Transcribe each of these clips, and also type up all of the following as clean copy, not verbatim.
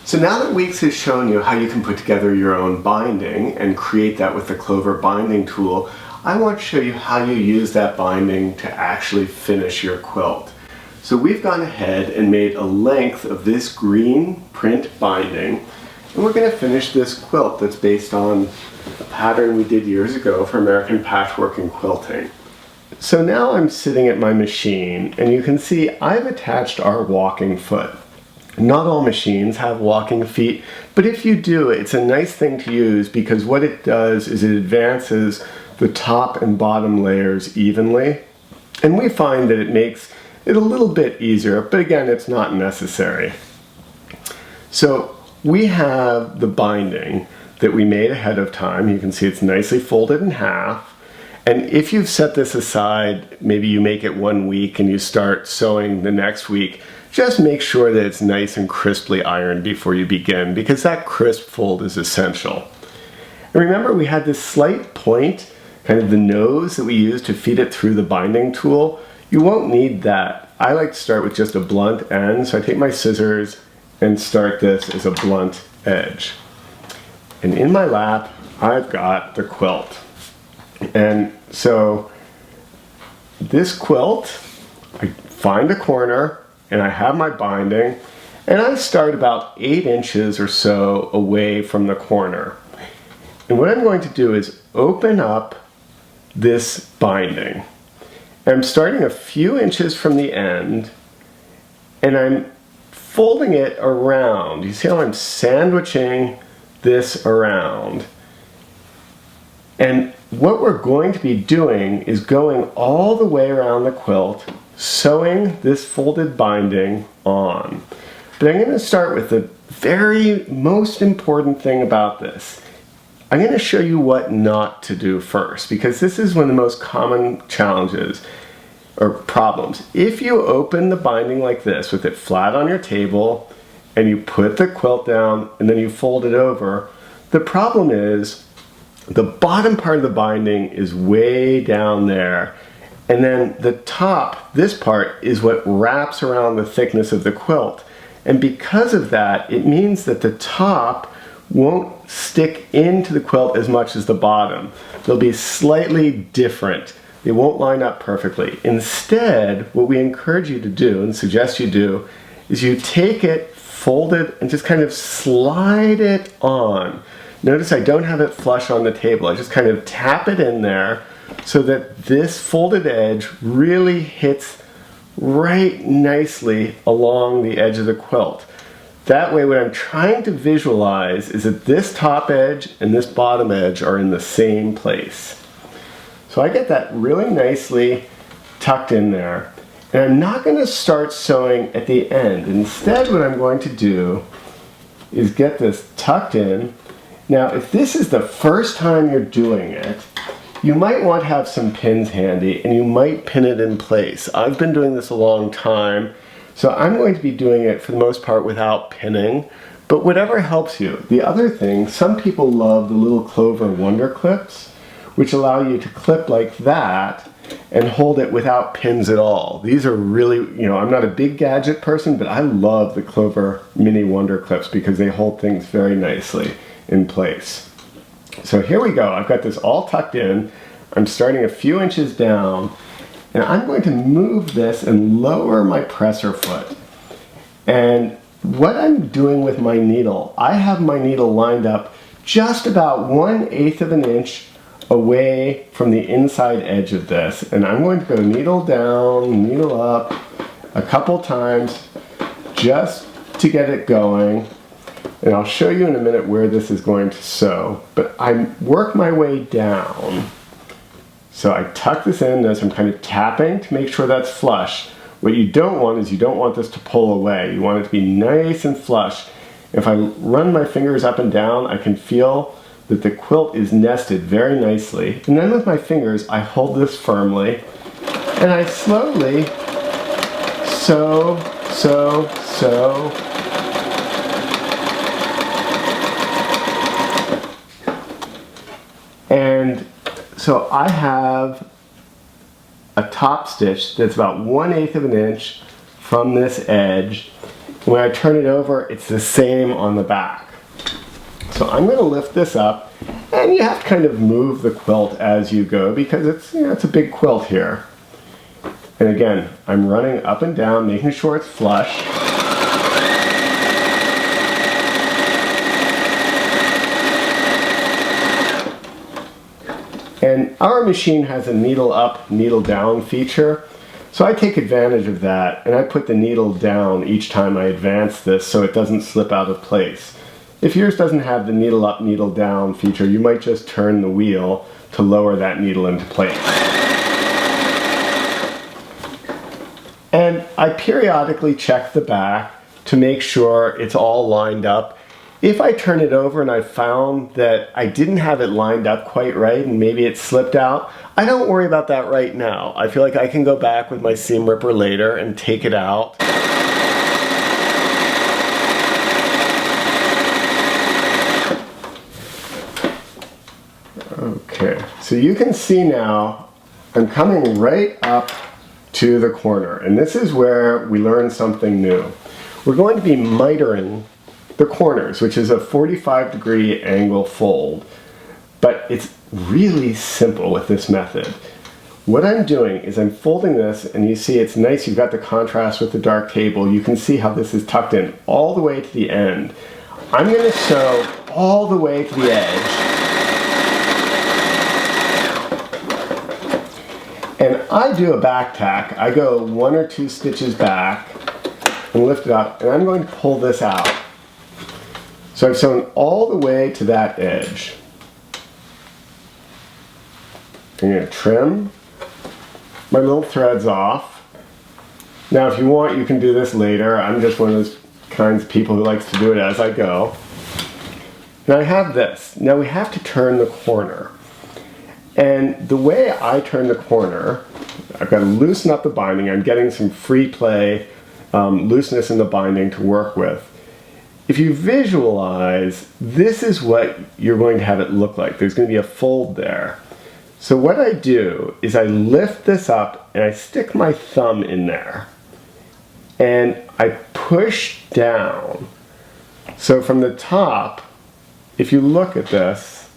So now that Weeks has shown you how you can put together your own binding and create that with the Clover binding tool, I want to show you how you use that binding to actually finish your quilt. So we've gone ahead and made a length of this green print binding, and we're going to finish this quilt that's based on a pattern we did years ago for American patchwork and quilting. So now I'm sitting at my machine, and you can see I've attached our walking foot. Not all machines have walking feet, but if you do, it's a nice thing to use because what it does is it advances the top and bottom layers evenly. And we find that it makes it a little bit easier, but again, it's not necessary. So we have the binding that we made ahead of time. You can see it's nicely folded in half. And if you've set this aside, maybe you make it 1 week and you start sewing the next week, just make sure that it's nice and crisply ironed before you begin, because that crisp fold is essential. And remember, we had this slight point, kind of the nose that we used to feed it through the binding tool. You won't need that. I like to start with just a blunt end, so I take my scissors and start this as a blunt edge. And in my lap, I've got the quilt. And so this quilt, I find a corner, and I have my binding, and I start about 8 inches or so away from the corner. And what I'm going to do is open up this binding. And I'm starting a few inches from the end, and I'm folding it around. You see how I'm sandwiching this around? And what we're going to be doing is going all the way around the quilt, sewing this folded binding on. But I'm going to start with the very most important thing about this. I'm going to show you what not to do first, because this is one of the most common challenges or problems. If you open the binding like this with it flat on your table and you put the quilt down and then you fold it over, the problem is the bottom part of the binding is way down there. And then the top, this part, is what wraps around the thickness of the quilt. And because of that, it means that the top won't stick into the quilt as much as the bottom. They'll be slightly different. They won't line up perfectly. Instead, what we encourage you to do and suggest you do is you take it, fold it, and just kind of slide it on. Notice I don't have it flush on the table. I just kind of tap it in there so that this folded edge really hits right nicely along the edge of the quilt. That way, what I'm trying to visualize is that this top edge and this bottom edge are in the same place. So I get that really nicely tucked in there. And I'm not going to start sewing at the end. Instead, what I'm going to do is get this tucked in. Now, if this is the first time you're doing it, you might want to have some pins handy, and you might pin it in place. I've been doing this a long time, so I'm going to be doing it for the most part without pinning, but whatever helps you. The other thing, some people love the little Clover Wonder Clips, which allow you to clip like that and hold it without pins at all. These are really, I'm not a big gadget person, but I love the Clover Mini Wonder Clips because they hold things very nicely in place. So here we go. I've got this all tucked in. I'm starting a few inches down, and I'm going to move this and lower my presser foot. And what I'm doing with my needle, I have my needle lined up just about 1/8 of an inch away from the inside edge of this. And I'm going to go needle down, needle up a couple times just to get it going. And I'll show you in a minute where this is going to sew, but I work my way down. So I tuck this in as I'm kind of tapping to make sure that's flush. What you don't want is you don't want this to pull away. You want it to be nice and flush. If I run my fingers up and down, I can feel that the quilt is nested very nicely. And then with my fingers, I hold this firmly, and I slowly sew. And so I have a top stitch that's about 1/8 of an inch from this edge, When I turn it over, it's the same on the back. So I'm going to lift this up, and you have to kind of move the quilt as you go because it's, it's a big quilt here. And again, I'm running up and down, making sure it's flush. And our machine has a needle up, needle down feature. So I take advantage of that, and I put the needle down each time I advance this so it doesn't slip out of place. If yours doesn't have the needle up, needle down feature, you might just turn the wheel to lower that needle into place. And I periodically check the back to make sure it's all lined up. If I turn it over and I found that I didn't have it lined up quite right and maybe it slipped out, I don't worry about that right now. I feel like I can go back with my seam ripper later and take it out. Okay, so you can see now I'm coming right up to the corner, and this is where we learn something new. We're going to be mitering the corners, which is a 45-degree angle fold, but it's really simple with this method. What I'm doing is I'm folding this, and you see it's nice, you've got the contrast with the dark table. You can see how this is tucked in all the way to the end. I'm going to sew all the way to the edge. And I do a back tack. I go 1 or 2 stitches back and lift it up, and I'm going to pull this out. So I've sewn all the way to that edge. I'm going to trim my little threads off. Now if you want, you can do this later. I'm just one of those kinds of people who likes to do it as I go. Now I have this. Now we have to turn the corner. And the way I turn the corner, I've got to loosen up the binding. I'm getting some free play, looseness in the binding to work with. If you visualize, this is what you're going to have it look like. There's going to be a fold there. So what I do is I lift this up and I stick my thumb in there. And I push down. So from the top, if you look at this,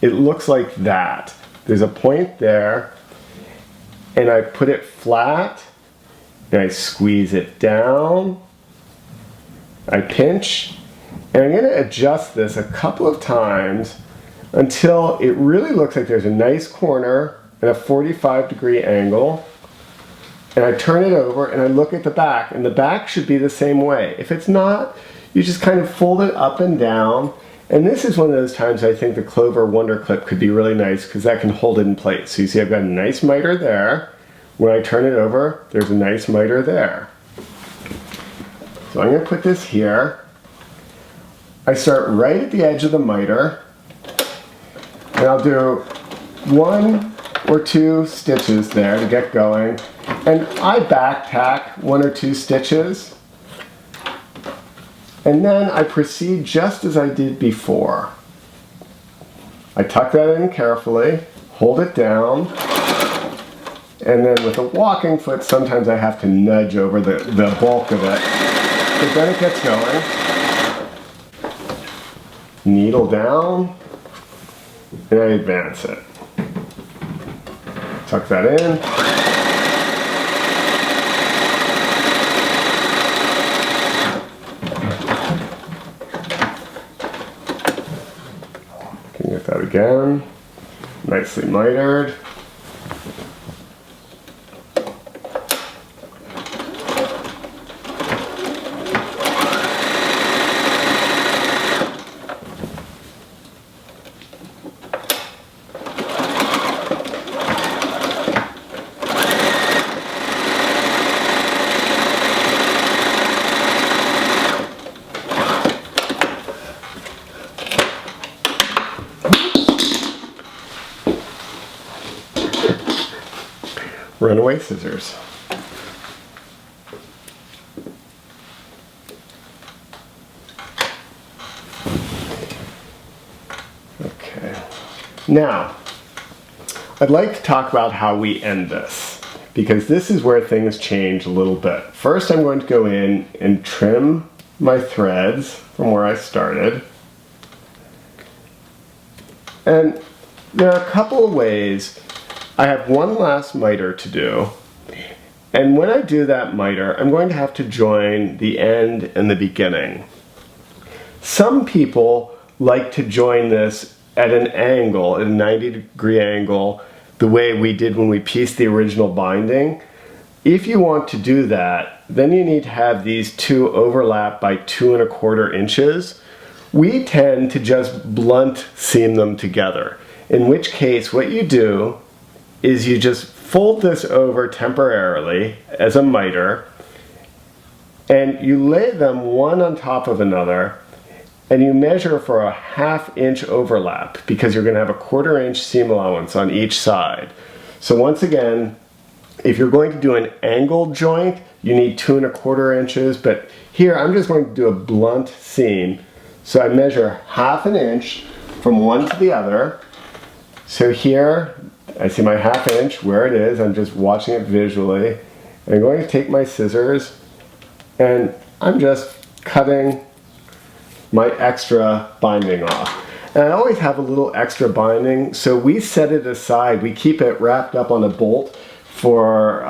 it looks like that. There's a point there, and I put it flat, and I squeeze it down. I pinch, and I'm going to adjust this a couple of times until it really looks like there's a nice corner and a 45-degree angle. And I turn it over, and I look at the back, and the back should be the same way. If it's not, you just kind of fold it up and down. And this is one of those times I think the Clover Wonder Clip could be really nice because that can hold it in place. So you see I've got a nice miter there. When I turn it over, there's a nice miter there. So I'm going to put this here. I start right at the edge of the miter. And I'll do 1 or 2 stitches there to get going. And I back tack 1 or 2 stitches. And then I proceed just as I did before. I tuck that in carefully, hold it down, and then with a walking foot, sometimes I have to nudge over the bulk of it. But then it gets going. Needle down, and I advance it. Tuck that in. Get that again, nicely mitered. Runaway scissors. Okay. Now, I'd like to talk about how we end this. because this is where things change a little bit. First, I'm going to go in and trim my threads from where I started. And there are a couple of ways. I have one last miter to do. And when I do that miter, I'm going to have to join the end and the beginning. Some people like to join this at an angle, at a 90-degree angle, the way we did when we pieced the original binding. If you want to do that, then you need to have these two overlap by 2 1/4 inches. We tend to just blunt seam them together, in which case what you do is you just fold this over temporarily as a miter, and you lay them one on top of another, and you measure for a 1/2 inch overlap because you're going to have a 1/4 inch seam allowance on each side. So once again, if you're going to do an angled joint, you need 2 1/4 inches, but here I'm just going to do a blunt seam. So I measure 1/2 inch from one to the other. So here I see my 1/2 inch where it is. I'm just watching it visually. I'm going to take my scissors and I'm just cutting my extra binding off. And I always have a little extra binding, so we set it aside. We keep it wrapped up on a bolt for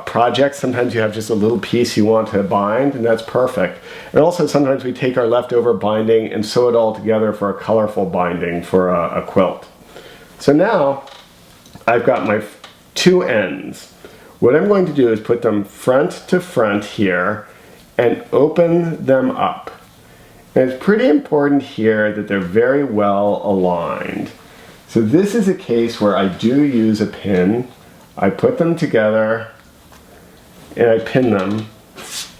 projects. Sometimes you have just a little piece you want to bind, and that's perfect. And also sometimes we take our leftover binding and sew it all together for a colorful binding for a quilt. So now I've got my 2 ends. What I'm going to do is put them front to front here and open them up. And it's pretty important here that they're very well aligned. So this is a case where I do use a pin. I put them together and I pin them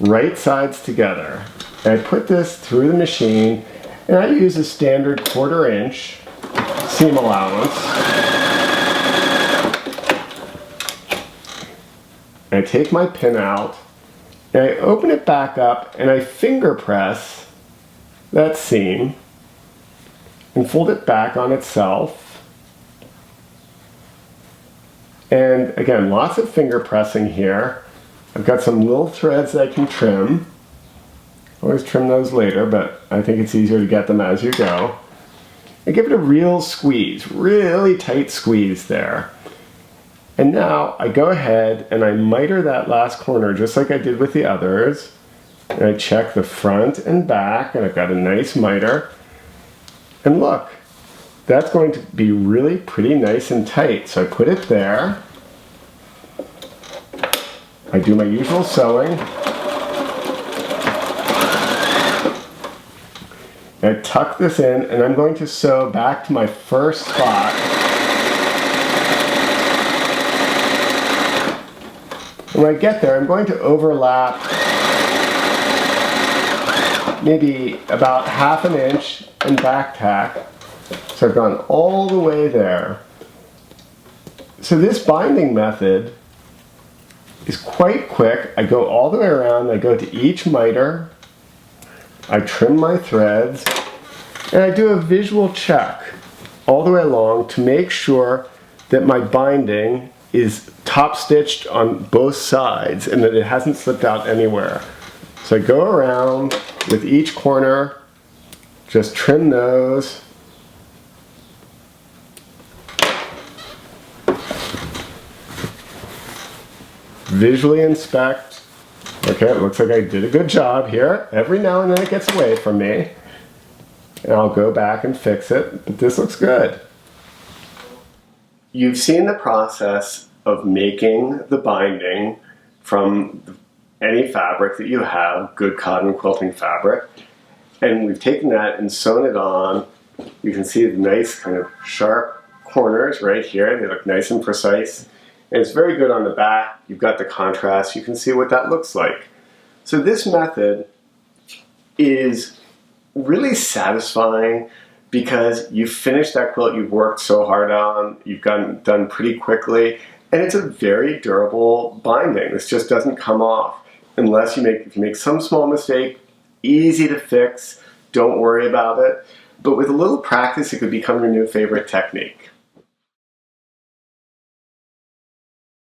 right sides together. And I put this through the machine, and I use a standard 1/4 inch seam allowance. And I take my pin out and I open it back up and I finger press that seam and fold it back on itself. And again, lots of finger pressing here. I've got some little threads that I can trim. Always trim those later, but I think it's easier to get them as you go. And give it a real squeeze, really tight squeeze there. And now I go ahead and I miter that last corner just like I did with the others. And I check the front and back, and I've got a nice miter. And look, that's going to be really pretty nice and tight. So I put it there. I do my usual sewing. And I tuck this in, and I'm going to sew back to my first spot. And when I get there, I'm going to overlap maybe about 1/2 inch and back tack. So I've gone all the way there. So this binding method is quite quick. I go all the way around, I go to each miter, I trim my threads, and I do a visual check all the way along to make sure that my binding is top stitched on both sides and that it hasn't slipped out anywhere. So I go around with each corner, just trim those. Visually inspect. Okay, it looks like I did a good job here. Every now and then it gets away from me. And I'll go back and fix it, but this looks good. You've seen the process of making the binding from any fabric that you have, good cotton quilting fabric. And we've taken that and sewn it on. You can see the nice kind of sharp corners right here. They look nice and precise. And it's very good on the back. You've got the contrast. You can see what that looks like. So this method is really satisfying because you finished that quilt you've worked so hard on. You've gotten done pretty quickly. And it's a very durable binding. This just doesn't come off unless if you make some small mistake. Easy to fix. Don't worry about it. But with a little practice, it could become your new favorite technique.